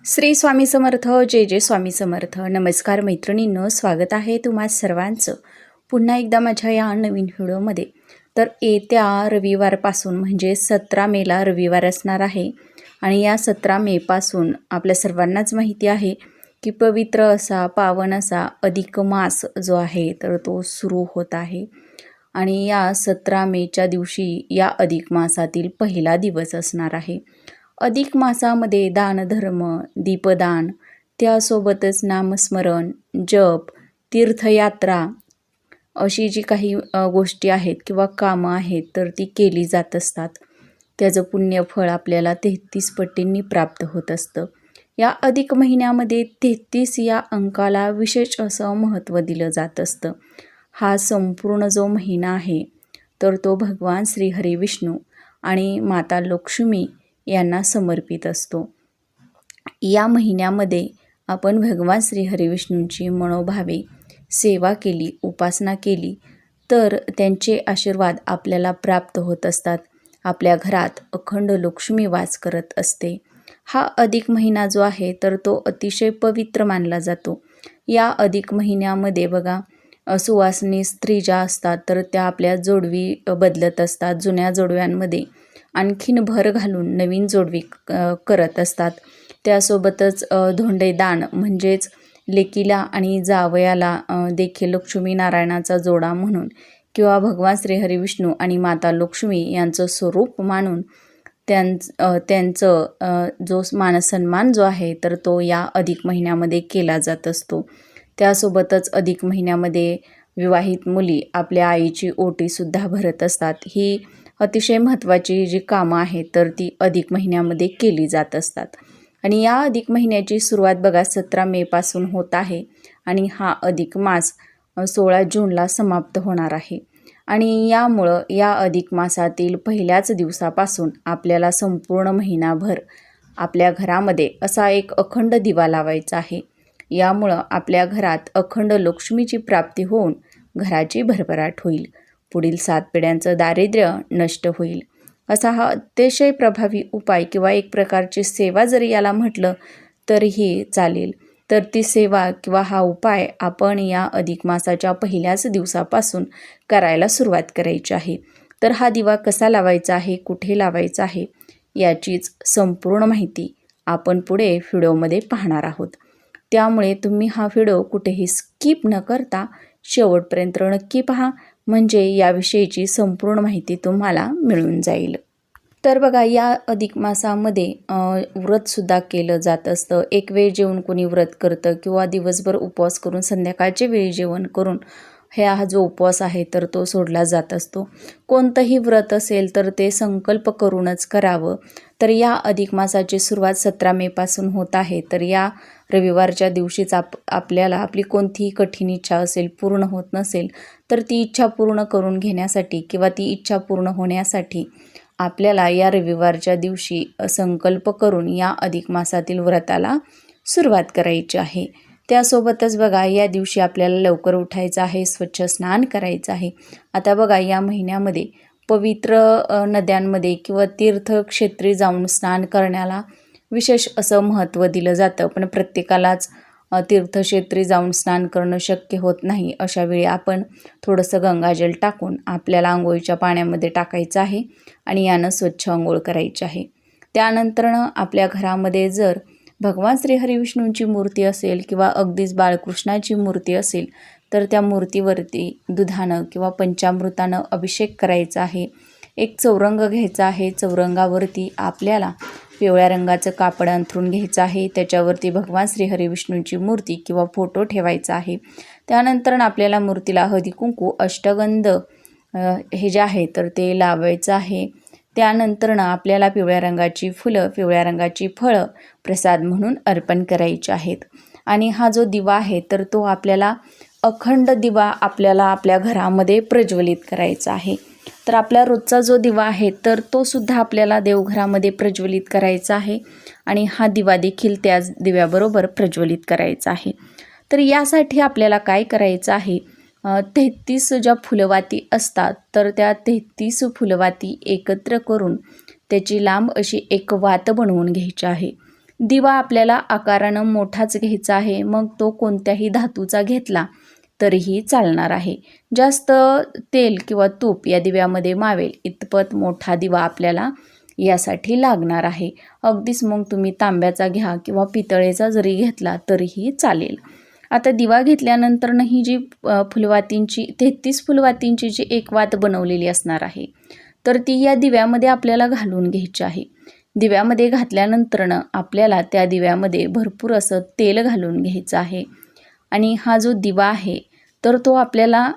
श्री स्वामी समर्थ. जय जय स्वामी समर्थ. नमस्कार मैत्रिणींनो, स्वागत आहे तुम्हा सर्वांचं पुन्हा एकदा माझ्या या नवीन व्हिडिओमध्ये. तर येत्या रविवारपासून म्हणजे 17 मेला रविवार असणार आहे आणि या 17 मेपासून आपल्या सर्वांनाच माहिती आहे की पवित्र असा पावन असा अधिक मास जो आहे तर तो सुरू होत आहे. आणि या 17 मेच्या दिवशी या अधिक मासातील पहिला दिवस असणार आहे. अधिक मासामध्ये दानधर्म, दीपदान, त्यासोबतच नामस्मरण, जप, तीर्थयात्रा अशी जी काही गोष्टी आहेत किंवा कामं आहेत तर ती केली जात असतात. त्याचं पुण्यफळ आपल्याला 33 पटींनी प्राप्त होत असतं. या अधिक महिन्यामध्ये 33 या अंकाला विशेष असं महत्त्व दिलं जात असतं. हा संपूर्ण जो महिना आहे तर तो भगवान श्रीहरी विष्णू आणि माता लक्ष्मी यांना समर्पित असतो. या महिन्यामध्ये आपण भगवान श्रीहरी विष्णूंची मनोभावे सेवा केली, उपासना केली तर त्यांचे आशीर्वाद आपल्याला प्राप्त होत असतात. आपल्या घरात अखंड लक्ष्मी वास करत असते. हा अधिक महिना जो आहे तर तो अतिशय पवित्र मानला जातो. या अधिक महिन्यामध्ये बघा, सुवासिनी स्त्री ज्या असतात तर त्या आपल्या जोडवी बदलत असतात. जुन्या जोडव्यांमध्ये आणखीन भर घालून नवीन जोडवी करत असतात. त्यासोबतच धोंडेदान म्हणजेच लेकीला आणि जावयाला देखील लक्ष्मीनारायणाचा जोडा म्हणून किंवा भगवान श्रीहरी विष्णू आणि माता लक्ष्मी यांचं स्वरूप मानून त्यांचं जो मानसन्मान जो आहे तर तो या अधिक महिन्यामध्ये केला जात असतो. त्यासोबतच अधिक महिन्यामध्ये विवाहित मुली आपल्या आईची ओटीसुद्धा भरत असतात. ही अतिशय महत्त्वाची जी कामं आहेत तर ती अधिक महिन्यामध्ये केली जात असतात. आणि या अधिक महिन्याची सुरुवात बघा 17 मेपासून होत आहे आणि हा अधिक मास 16 जूनला समाप्त होणार आहे. आणि यामुळं या अधिक मासातील पहिल्याच दिवसापासून आपल्याला संपूर्ण महिनाभर आपल्या घरामध्ये असा एक अखंड दिवा लावायचा आहे. यामुळं आपल्या घरात अखंड लक्ष्मीची प्राप्ती होऊन घराची भरभराट होईल. पुढील 7 पिढ्यांचं दारिद्र्य नष्ट होईल. असा हा अतिशय प्रभावी उपाय किंवा एक प्रकारची सेवा जरी याला म्हटलं तरीही चालेल. तर ती सेवा किंवा हा उपाय आपण या अधिक मासाच्या पहिल्याच दिवसापासून करायला सुरुवात करायची आहे. तर हा दिवा कसा लावायचा आहे, कुठे लावायचा आहे याचीच संपूर्ण माहिती आपण पुढे व्हिडिओमध्ये पाहणार आहोत. त्यामुळे तुम्ही हा व्हिडिओ कुठेही स्किप न करता शेवटपर्यंत नक्की पहा, म्हणजे याविषयीची संपूर्ण माहिती तुम्हाला मिळून जाईल. तर बघा, या अधिक मासामध्ये व्रतसुद्धा केलं जात असतं. एक वेळ जेवण कोणी व्रत करतं किंवा दिवसभर उपवास करून संध्याकाळच्या वेळी जेवण करून हा जो उपवास आहे तर तो सोडला जात असतो. कोणतंही व्रत असेल तर ते संकल्प करूनच करावं. तर या अधिक मासाची सुरुवात 17 मेपासून होत आहे. तर या रविवारच्या दिवशीच आपल्याला आपली कोणतीही कठीण इच्छा असेल, पूर्ण होत नसेल तर ती इच्छा पूर्ण करून घेण्यासाठी किंवा ती इच्छा पूर्ण होण्यासाठी आपल्याला या रविवारच्या दिवशी संकल्प करून या अधिक मासातील व्रताला सुरुवात करायची आहे. त्यासोबतच बघा, या दिवशी आपल्याला लवकर उठायचं आहे, स्वच्छ स्नान करायचं आहे. आता बघा, या महिन्यामध्ये पवित्र नद्यांमध्ये किंवा तीर्थक्षेत्री जाऊन स्नान करण्याला विशेष असं महत्त्व दिलं जातं. पण प्रत्येकालाच तीर्थक्षेत्री जाऊन स्नान करणं शक्य होत नाही. अशा वेळी आपण थोडंसं गंगाजल टाकून आपल्याला आंघोळीच्या पाण्यामध्ये टाकायचं आहे आणि यानं स्वच्छ आंघोळ करायची आहे. त्यानंतरनं आपल्या घरामध्ये जर भगवान श्रीहरी विष्णूंची मूर्ती असेल किंवा अगदीच बाळकृष्णाची मूर्ती असेल तर त्या मूर्तीवरती दुधानं किंवा पंचामृतानं अभिषेक करायचा आहे. एक चौरंग घ्यायचा आहे. चौरंगावरती आपल्याला पिवळ्या रंगाचं कापड अंथरून घ्यायचं आहे. त्याच्यावरती भगवान श्रीहरी विष्णूंची मूर्ती किंवा फोटो ठेवायचा आहे. त्यानंतर आपल्याला मूर्तीला हळदी कुंकू अष्टगंध हे जे आहे तर ते लावायचं आहे. त्यानंतरनं आपल्याला पिवळ्या रंगाची फुलं, पिवळ्या रंगाची फळं प्रसाद म्हणून अर्पण करायचे आहेत. आणि हा जो दिवा आहे तर तो आपल्याला अखंड दिवा आपल्याला आपल्या घरामध्ये प्रज्वलित करायचा आहे. तर आपला रोजचा जो दिवा आहे तर तो सुद्धा आपल्याला देवघरामध्ये प्रज्वलित करायचा आहे आणि हा दिवा देखील त्याच दिव्याबरोबर प्रज्वलित करायचा आहे. तर यासाठी आपल्याला काय करायचं आहे, 33 ज्या फुलवाती असतात तर त्या 33 फुलवाती एकत्र करून त्याची लांब अशी एक वात बनवून घ्यायची आहे. दिवा आपल्याला आकारानं मोठाच घ्यायचा आहे, मग तो कोणत्याही धातूचा घेतला तरीही चालणार आहे. जास्त तेल किंवा तूप या दिव्यामध्ये मावेल इतपत मोठा दिवा आपल्याला यासाठी लागणार आहे. अगदीच मग तुम्ही तांब्याचा घ्या किंवा पितळेचा जरी घेतला तरीही चालेल. आता दिवा घेतल्यानंतर ही जी फुलवातींची 33 फुलवातींची जी एक वात बनवलेली असणार आहे, तर ती या दिव्यामध्ये आपल्याला घालून घ्यायची आहे. दिव्यामध्ये घातल्यानंतरनं आपल्याला त्या दिव्यामध्ये भरपूर असं तेल घालून घ्यायचं आहे. आणि हा जो दिवा आहे तर तो आपल्याला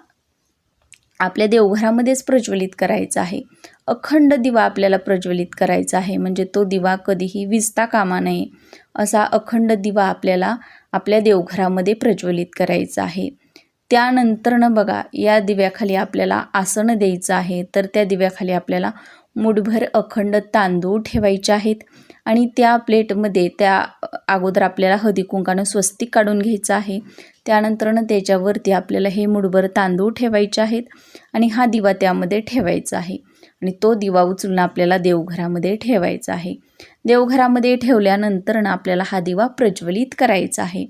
आपल्या देवघरामध्येच प्रज्वलित करायचा आहे. अखंड दिवा आपल्याला प्रज्वलित करायचा आहे, म्हणजे तो दिवा कधीही विझता कामा नये असा अखंड दिवा आपल्याला आपल्या देवघरामध्ये प्रज्वलित करायचा आहे. त्यानंतरनं बघा, या दिव्याखाली आपल्याला आसन द्यायचं आहे. तर त्या दिव्याखाली आपल्याला मुठभर अखंड तांदूळ ठेवायचे आहेत आणि त्या प्लेटमध्ये त्या अगोदर आपल्याला हळदी कुंकानं स्वस्तिक काढून घ्यायचं आहे. त्यानंतरनं त्याच्यावरती आपल्याला हे मुठभर तांदूळ ठेवायचे आहेत आणि हा दिवा त्यामध्ये ठेवायचा आहे आणि तो दिवा उचलून आपल्याला देवघरामध्ये ठेवायचा आहे. देवघरामध्ये ठेवल्यानंतरनं आपल्याला हा दिवा प्रज्वलित करायचा आहे.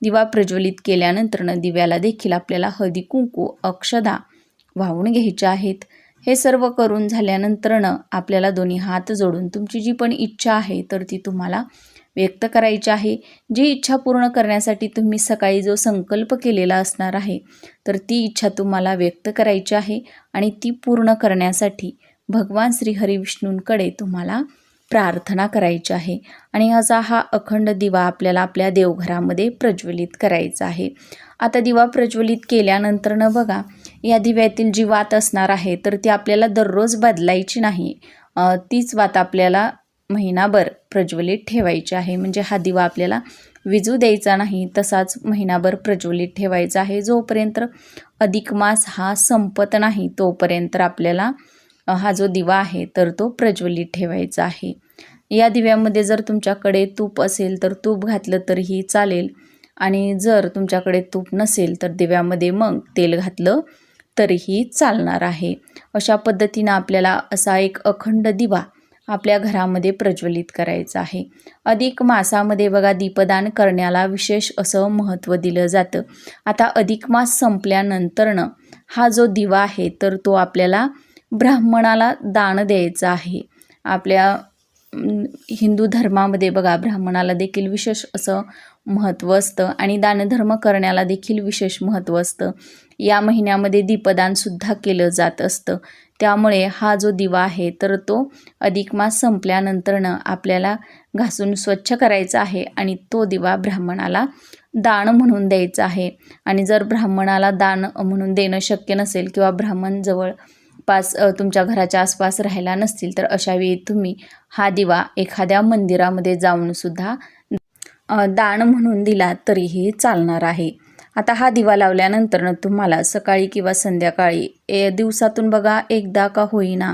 दिवा प्रज्वलित केल्यानंतरनं दिव्याला देखील आपल्याला हळदी कुंकू अक्षदा वाहून घ्यायच्या आहेत. हे सर्व करून झाल्यानंतरनं आपल्याला दोन्ही हात जोडून तुमची जी पण इच्छा आहे तर ती तुम्हाला व्यक्त करायची आहे. जी इच्छा पूर्ण करण्यासाठी तुम्ही सकाळी जो संकल्प केलेला असणार आहे तर ती इच्छा तुम्हाला व्यक्त करायची आहे आणि ती पूर्ण करण्यासाठी भगवान श्री हरिविष्णूंकडे तुम्हाला प्रार्थना करायची आहे. आणि असा हा अखंड दिवा आपल्याला आपल्या देवघरामध्ये प्रज्वलित करायचा आहे. आता दिवा प्रज्वलित केल्यानंतरनं बघा, या दिव्यातील जी वात असणार आहे तर ती आपल्याला दररोज बदलायची नाही. तीच वात आपल्याला महिनाभर प्रज्वलित ठेवायची आहे. म्हणजे हा दिवा आपल्याला विझू द्यायचा नाही, तसाच महिनाभर प्रज्वलित ठेवायचा आहे. जोपर्यंत अधिक मास हा संपत नाही तोपर्यंत आपल्याला हा जो दिवा आहे तर तो प्रज्वलित ठेवायचा आहे. या दिव्यामध्ये जर तुमच्याकडे तूप असेल तर तूप घातलं तरीही चालेल आणि जर तुमच्याकडे तूप नसेल तर दिव्यामध्ये मग तेल घातलं तरीही चालणार आहे. अशा पद्धतीनं आपल्याला असा एक अखंड दिवा आपल्या घरामध्ये प्रज्वलित करायचा आहे. अधिक मासामध्ये बघा, दीपदान करण्याला विशेष असं महत्त्व दिलं जातं. आता अधिक मास संपल्यानंतरनं हा जो दिवा आहे तर तो आपल्याला ब्राह्मणाला दान द्यायचा आहे. आपल्या हिंदू धर्मामध्ये बघा, ब्राह्मणाला देखील विशेष असं महत्त्व असतं आणि दानधर्म करण्याला देखील विशेष महत्त्व असतं. या महिन्यामध्ये दीपदानसुद्धा केलं जात असतं. त्यामुळे हा जो दिवा आहे तर तो अधिक मास संपल्यानंतरनं आपल्याला घासून स्वच्छ करायचा आहे आणि तो दिवा ब्राह्मणाला दान म्हणून द्यायचा आहे. आणि जर ब्राह्मणाला दान म्हणून देणं शक्य नसेल किंवा ब्राह्मण जवळपास तुमच्या घराच्या आसपास राहायला नसतील तर अशा वेळी तुम्ही हा दिवा एखाद्या मंदिरामध्ये जाऊनसुद्धा दान म्हणून दिला तरीही चालणार आहे. आता हा दिवा लावल्यानंतर तुम्हाला सकाळी किंवा संध्याकाळी दिवसातून बघा एकदा का होईना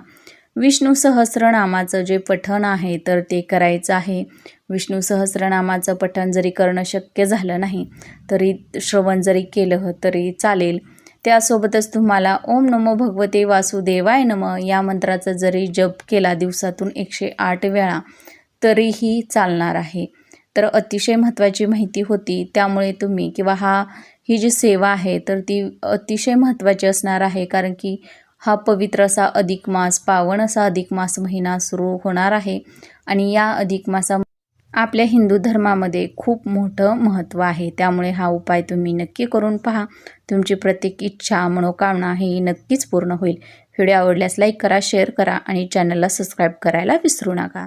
विष्णू सहस्रनामाचं जे पठण आहे तर ते करायचं आहे. विष्णू सहस्रनामाचं पठण जरी करणं शक्य झालं नाही तरी श्रवण जरी केलं तरी चालेल. त्यासोबतच तुम्हाला ओम नमो भगवते वासुदेवाय नमः या मंत्राचा जरी जप केला दिवसातून 108 वेळा तरीही चालणार आहे. तर अतिशय महत्त्वाची माहिती होती, त्यामुळे तुम्ही किंवा ही जी सेवा आहे तर ती अतिशय महत्त्वाची असणार आहे. कारण की हा पवित्र असा अधिक मास, पावन असा अधिक मास महिना सुरू होणार आहे आणि या अधिक मासा आपल्या हिंदू धर्मामध्ये खूप मोठं महत्त्व आहे. त्यामुळे हा उपाय तुम्ही नक्की करून पहा. तुमची प्रत्येक इच्छा, मनोकामना ही नक्कीच पूर्ण होईल. व्हिडिओ आवडल्यास लाईक करा, शेअर करा आणि चॅनलला सबस्क्राईब करायला विसरू नका.